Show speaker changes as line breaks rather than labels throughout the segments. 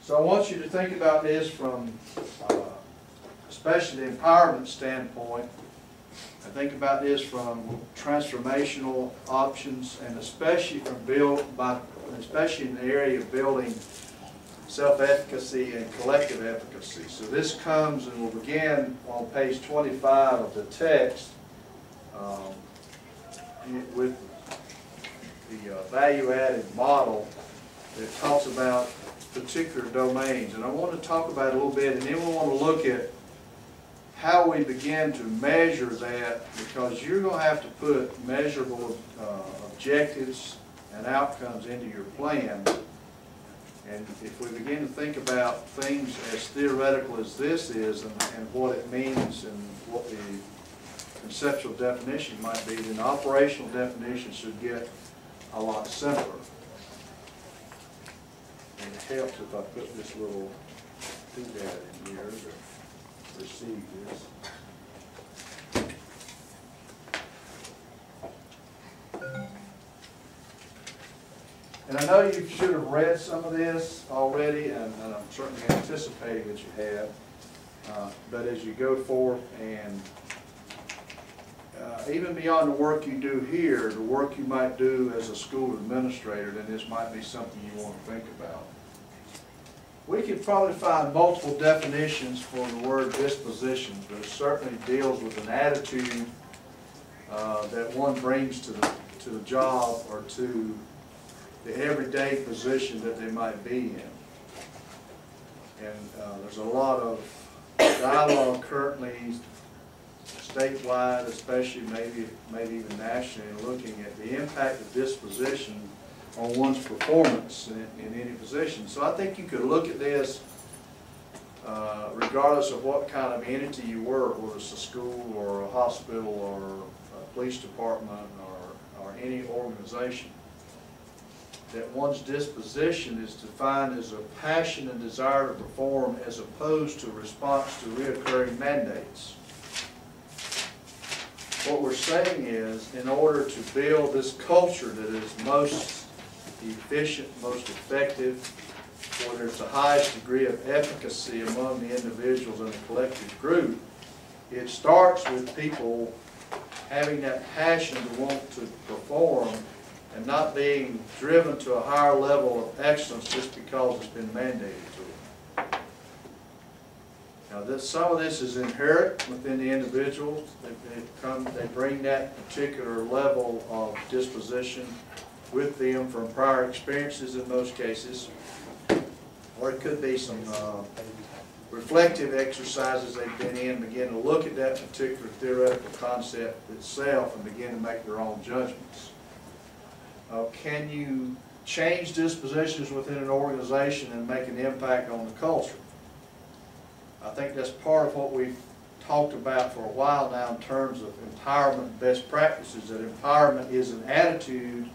So I want you to think about this from especially the empowerment standpoint. I think about this from transformational options, and especially from especially in the area of building self-efficacy and collective efficacy. So this comes, and we'll begin on page 25 of the text with the value-added model that talks about particular domains. And I want to talk about it a little bit, and then we want to look at how we begin to measure that, because you're going to have to put measurable objectives and outcomes into your plan. And if we begin to think about things as theoretical as this is, and what it means and what the conceptual definition might be, then the operational definition should get a lot simpler. And it helps if I put this little doodad in here to receive this. And I know you should have read some of this already, and I'm certainly anticipating that you have. But as you go forth and even beyond the work you do here, the work you might do as a school administrator, then this might be something you want to think about. We could probably find multiple definitions for the word dispositions, but it certainly deals with an attitude that one brings to the job or to the everyday position that they might be in. And there's a lot of dialogue currently statewide, especially maybe even nationally, looking at the impact of disposition on one's performance in any position. So I think you could look at this regardless of what kind of entity you work, whether it's a school or a hospital or a police department or any organization, that one's disposition is defined as a passion and desire to perform as opposed to a response to reoccurring mandates. What we're saying is, in order to build this culture that is most efficient, most effective, where there's the highest degree of efficacy among the individuals in the collective group, it starts with people having that passion to want to perform and not being driven to a higher level of excellence just because it's been mandated to them. Now, some of this is inherent within the individuals. They bring that particular level of disposition with them from prior experiences in most cases, or it could be some reflective exercises they've been in, begin to look at that particular theoretical concept itself and begin to make their own judgments. Can you change dispositions within an organization and make an impact on the culture? I think that's part of what we've talked about for a while now in terms of empowerment best practices, that empowerment is an attitude,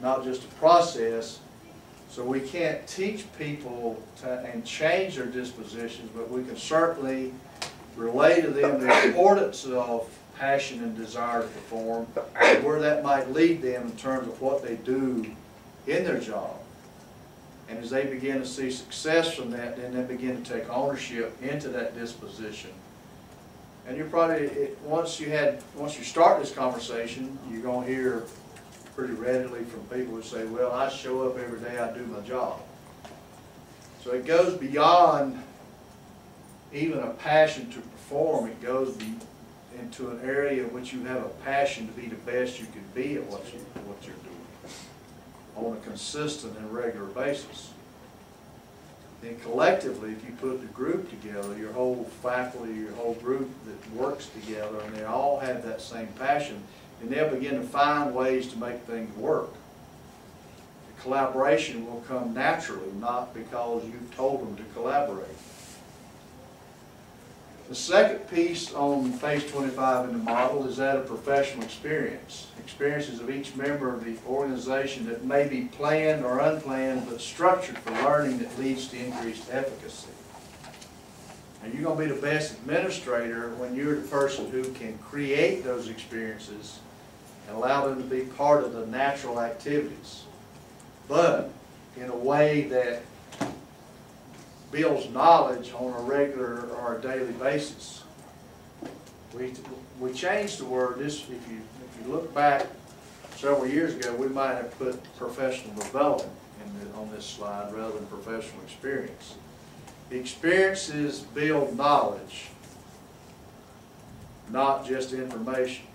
not just a process. So we can't teach people and change their dispositions, but we can certainly relay to them the importance of passion and desire to perform, and where that might lead them in terms of what they do in their job. And as they begin to see success from that, then they begin to take ownership into that disposition. And you're probably, once you start this conversation, you're going to hear pretty readily from people who say, well, I show up every day, I do my job. So it goes beyond even a passion to perform. It goes into an area in which you have a passion to be the best you can be at what you're doing on a consistent and regular basis. Then collectively, if you put the group together, your whole faculty, your whole group that works together, and they all have that same passion, and they'll begin to find ways to make things work. The collaboration will come naturally, not because you've told them to collaborate. The second piece on page 25 in the model is that of professional experience. Experiences of each member of the organization that may be planned or unplanned, but structured for learning that leads to increased efficacy. And you're going to be the best administrator when you're the person who can create those experiences and allow them to be part of the natural activities, but in a way that builds knowledge on a regular or a daily basis. We changed the word. If you look back several years ago, we might have put professional development on this slide rather than professional experience. The experiences build knowledge, not just information.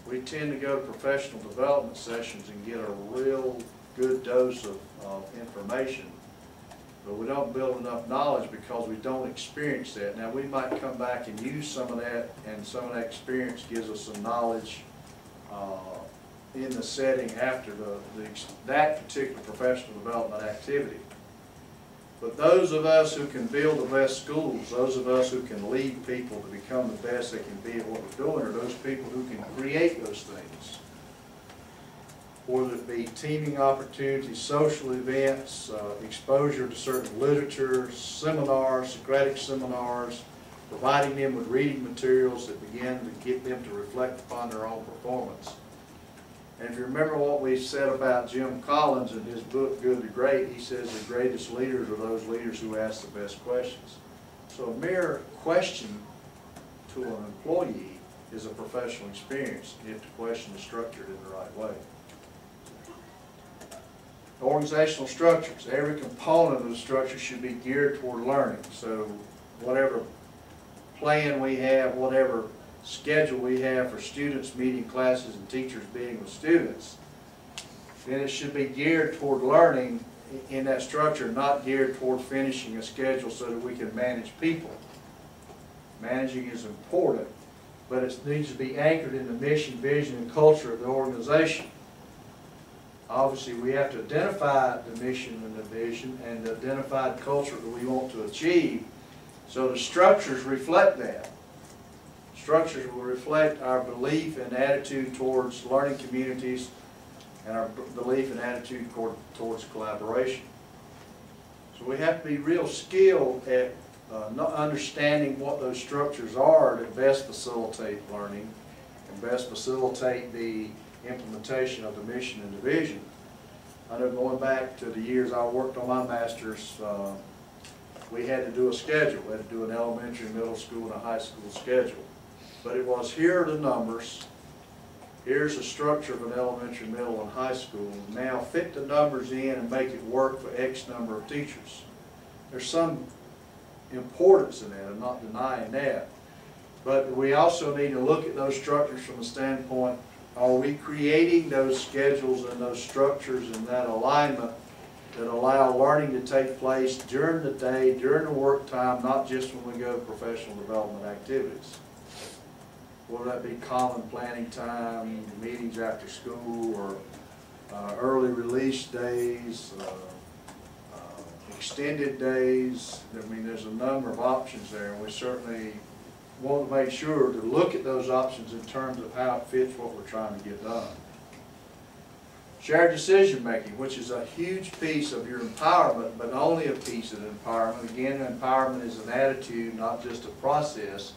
We tend to go to professional development sessions and get a real good dose of information, but we don't build enough knowledge because we don't experience that. Now, we might come back and use some of that, and some of that experience gives us some knowledge in the setting after that particular professional development activity. But those of us who can build the best schools, those of us who can lead people to become the best they can be at what we're doing, are those people who can create those things. Whether it be teaming opportunities, social events, exposure to certain literature, seminars, Socratic seminars, providing them with reading materials that begin to get them to reflect upon their own performance. And if you remember what we said about Jim Collins in his book, Good to Great, he says the greatest leaders are those leaders who ask the best questions. So a mere question to an employee is a professional experience if the question is structured in the right way. Organizational structures. Every component of the structure should be geared toward learning. So whatever plan we have, whatever schedule we have for students meeting classes and teachers being with students, then it should be geared toward learning in that structure, not geared toward finishing a schedule so that we can manage people. Managing is important, but it needs to be anchored in the mission, vision, and culture of the organization. Obviously, we have to identify the mission and the vision and the identified culture that we want to achieve, so the structures reflect that. Structures will reflect our belief and attitude towards learning communities and our belief and attitude towards collaboration. So we have to be real skilled at understanding what those structures are that best facilitate learning and best facilitate the implementation of the mission and the vision. I know going back to the years I worked on my master's, we had to do a schedule. We had to do an elementary, middle school, and a high school schedule. But it was, here are the numbers, here's the structure of an elementary, middle, and high school. Now fit the numbers in and make it work for X number of teachers. There's some importance in that, I'm not denying that. But we also need to look at those structures from the standpoint, are we creating those schedules and those structures and that alignment that allow learning to take place during the day, during the work time, not just when we go to professional development activities. Whether that be common planning time, meetings after school, or early release days, extended days. I mean, there's a number of options there, and we certainly want to make sure to look at those options in terms of how it fits what we're trying to get done. Shared decision making, which is a huge piece of your empowerment, but only a piece of the empowerment. Again, empowerment is an attitude, not just a process.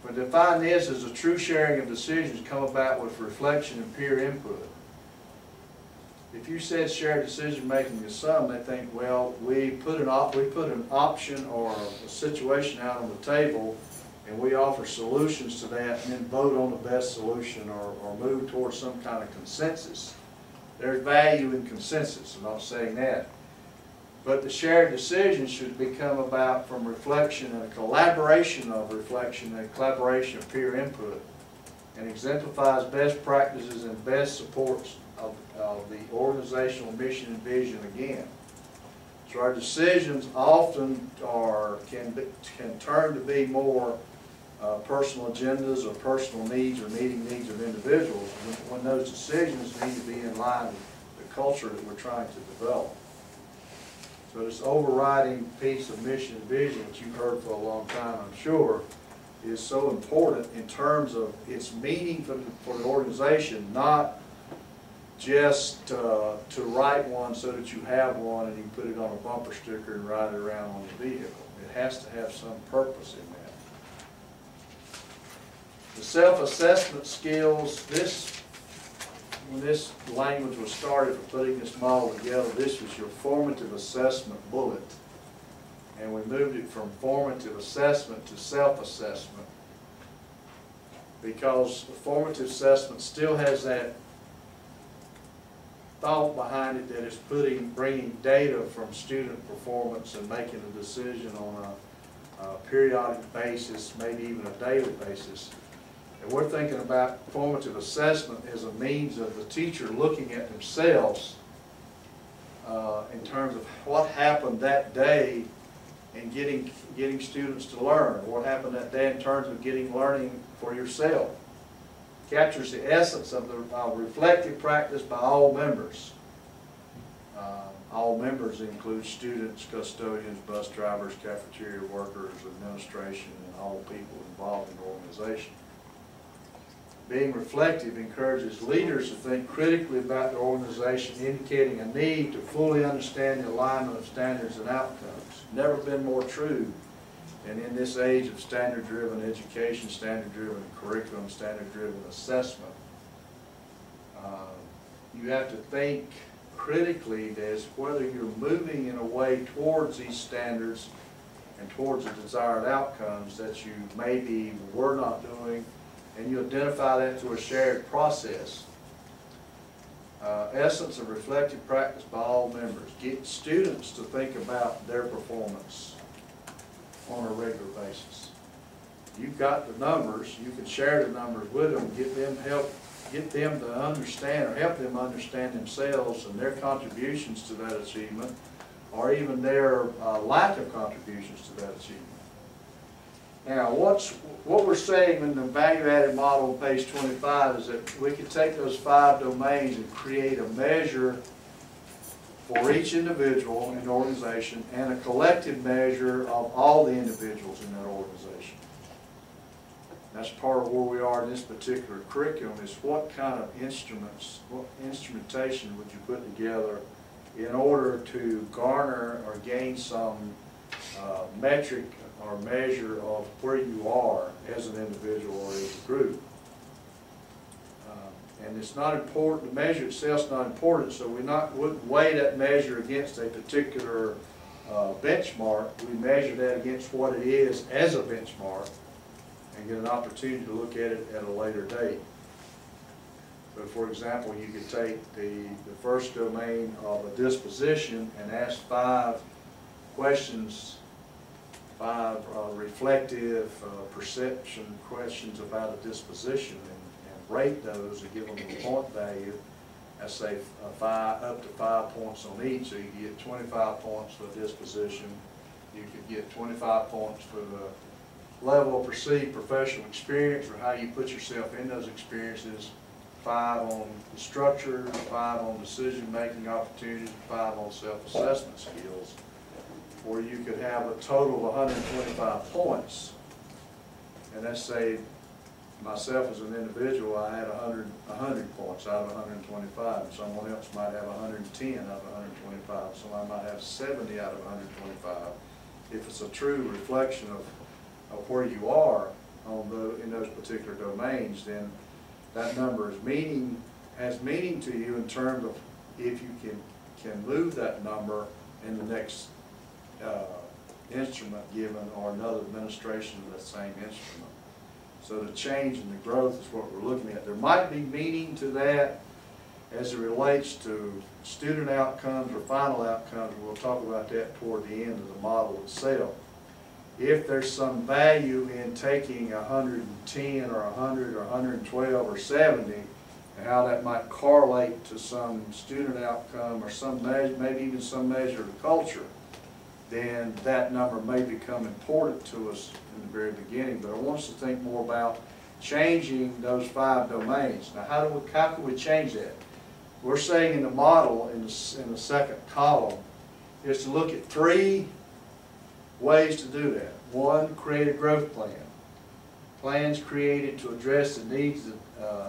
But define this as a true sharing of decisions come about with reflection and peer input. If you said shared decision making to some, they think, well, we put an option or a situation out on the table, and we offer solutions to that, and then vote on the best solution or move towards some kind of consensus. There's value in consensus, I'm not saying that. But the shared decision should become about from reflection and a collaboration of reflection and a collaboration of peer input, and exemplifies best practices and best supports of the organizational mission and vision again. So our decisions often can turn to be more personal agendas or personal needs or meeting needs of individuals when those decisions need to be in line with the culture that we're trying to develop. So this overriding piece of mission and vision that you've heard for a long time, I'm sure, is so important in terms of its meaning for the organization, not just to write one so that you have one and you can put it on a bumper sticker and ride it around on the vehicle. It has to have some purpose in that. The self-assessment skills, when this language was started for putting this model together, this was your formative assessment bullet. And we moved it from formative assessment to self-assessment, because the formative assessment still has that thought behind it that it's bringing data from student performance and making a decision on a periodic basis, maybe even a daily basis. And we're thinking about formative assessment as a means of the teacher looking at themselves in terms of what happened that day and getting students to learn. What happened that day in terms of getting learning for yourself. Captures the essence of the reflective practice by all members. All members include students, custodians, bus drivers, cafeteria workers, administration, and all people involved in the organization. Being reflective encourages leaders to think critically about their organization, indicating a need to fully understand the alignment of standards and outcomes. Never been more true than in this age of standard-driven education, standard-driven curriculum, standard-driven assessment. You have to think critically as whether you're moving in a way towards these standards and towards the desired outcomes that you maybe were not doing, and you identify that through a shared process. Essence of reflective practice by all members. Get students to think about their performance on a regular basis. You've got the numbers, you can share the numbers with them, get them to understand, or help them understand themselves and their contributions to that achievement, or even their lack of contributions to that achievement. Now, what we're saying in the value-added model on page 25 is that we can take those 5 domains and create a measure for each individual in the organization and a collective measure of all the individuals in that organization. That's part of where we are in this particular curriculum, is what kind of instruments, what instrumentation would you put together in order to garner or gain some metric or measure of where you are as an individual or as a group. And it's not important, the measure itself is not important, so we wouldn't weigh that measure against a particular benchmark. We measure that against what it is as a benchmark and get an opportunity to look at it at a later date. So for example, you could take the first domain of a disposition and ask 5 questions, 5 reflective perception questions about a disposition, and rate those and give them a point value. I say up to 5 points on each, so you can get 25 points for a disposition. You could get 25 points for the level of perceived professional experience, or how you put yourself in those experiences. 5 on the structure, 5 on decision-making opportunities, 5 on self-assessment skills. Or you could have a total of 125 points. And let's say myself as an individual, I had 100 points out of 125, and someone else might have 110 out of 125. Someone might have 70 out of 125. If it's a true reflection of where you are in those particular domains, then that number has meaning to you in terms of if you can move that number in the next instrument given, or another administration of that same instrument. So the change and the growth is what we're looking at. There might be meaning to that as it relates to student outcomes or final outcomes, and we'll talk about that toward the end of the model itself. If there's some value in taking 110 or 100 or 112 or 70, and how that might correlate to some student outcome or some measure, maybe even some measure of culture, then that number may become important to us in the very beginning. But I want us to think more about changing those 5 domains. Now, how can we change that? We're saying in the model, in the second column, is to look at 3 ways to do that. 1, create a growth plan. Plans created to address the needs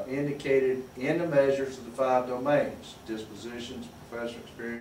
indicated in the measures of the 5 domains: dispositions, professional experience,